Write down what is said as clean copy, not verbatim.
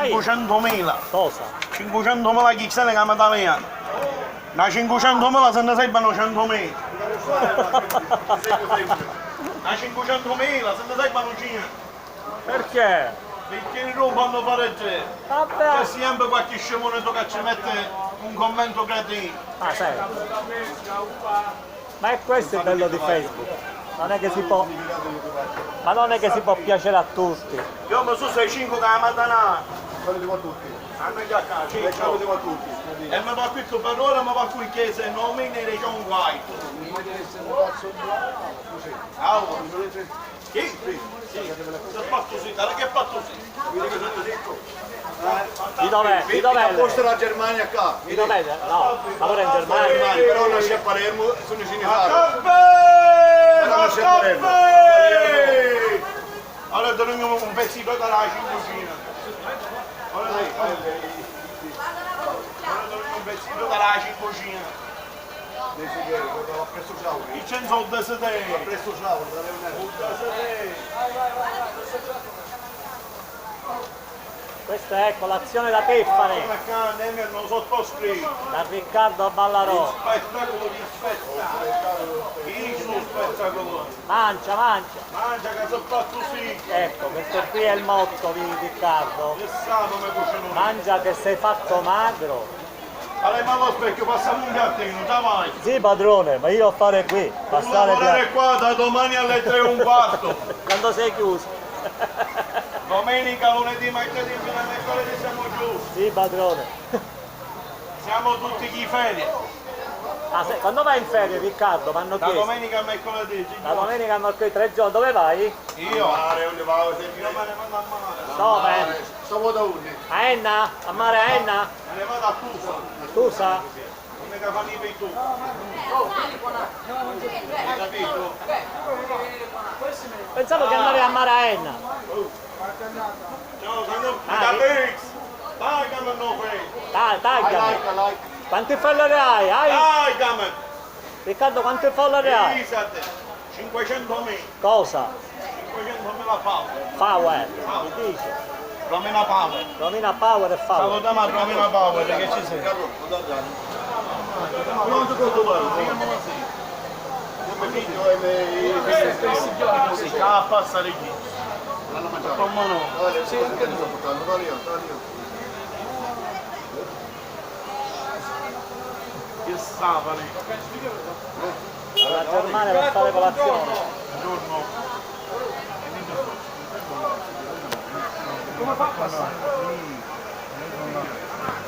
500.000. Cosa? 500.000 chi se ne chiama italiano? Da 500.000 se ne servono 100.000. Da 500.000 se ne servono 100. Perché? Perché rubano parecchio. Vabbè. C'è sempre qualche scemone che ci mette un commento cretino. Ah, sai. Ma è questo il bello di Facebook. Non è che si può. Ma non è che si può piacere a tutti. Io mi sono 6-5 che la mattina. Salutiamo a tutti. Hanno già qua, Salutiamo a tutti. e mi va qui per ora, ma va qui che se non mi ne c'è un guaito. Chi? Sì. Se fatto sì, dai che fatto sì. Di dov'è? Di dov'è? Posto la Germania qua. Di dov'è? No, lavora in Germania. Però non c'è Palermo, sono A cinesari. caffè! Però non A c'è Palermo. caffè! Ora dormiamo un pezzetto dalla cucina. Ora dormiamo un pezzetto dalla cucina. Presto ciao. Il censo da sedere. Presto ciao, da Leonello. Questa è colazione da Tiffany, Non sottoscritto. da Riccardo Ballarò. Spettacolo di spettacolo. Il spettacolo. Mangia, mangia. Mangia che si fa così. Ecco, questo qui è il motto di Riccardo. Che sa come cucino. Mangia che sei fatto magro. Allora, ma lo specchio, passiamo un gattino, già vai. Sì padrone, ma io devo fare qui, Non passare lavorare qua da domani alle 3:15. quando sei chiuso. Domenica, lunedì, martedì, fino a mercoledì siamo giù. Sì padrone. Siamo tutti chi ferie. Ah, quando vai in ferie Riccardo? Mi hanno Da chiesto. domenica a mercoledì. La domenica hanno qui 3 giorni, dove vai? Io Mare, onde va, me ne vado a mare. Dove? Stavo da une. A Enna? A mare a Enna? Me ne vado a Tusa. Tu sa? Come che fanno i bei tu. Hai capito? Pensavo che andavi a mare a Enna. Ciao, sono da Bix. Dai, come non fai. Dai, tagliami. Like. Quanti follower hai? Dai, come. Riccardo, quanti follower hai? Isate. 500.000. Cosa? 500.000 power. Power. Mi dice. Romina Power. Romina Power e Power. Salutiamo a Romina Power che ci sei. Non ti preoccupare. Io mi figlio e mi... Si fa passare qui. L'hanno mangiato. Come no? Sì, anche tu sto portando. Dai io. Che sapane. La Germania per fare colazione. Buongiorno. Come fa a passare?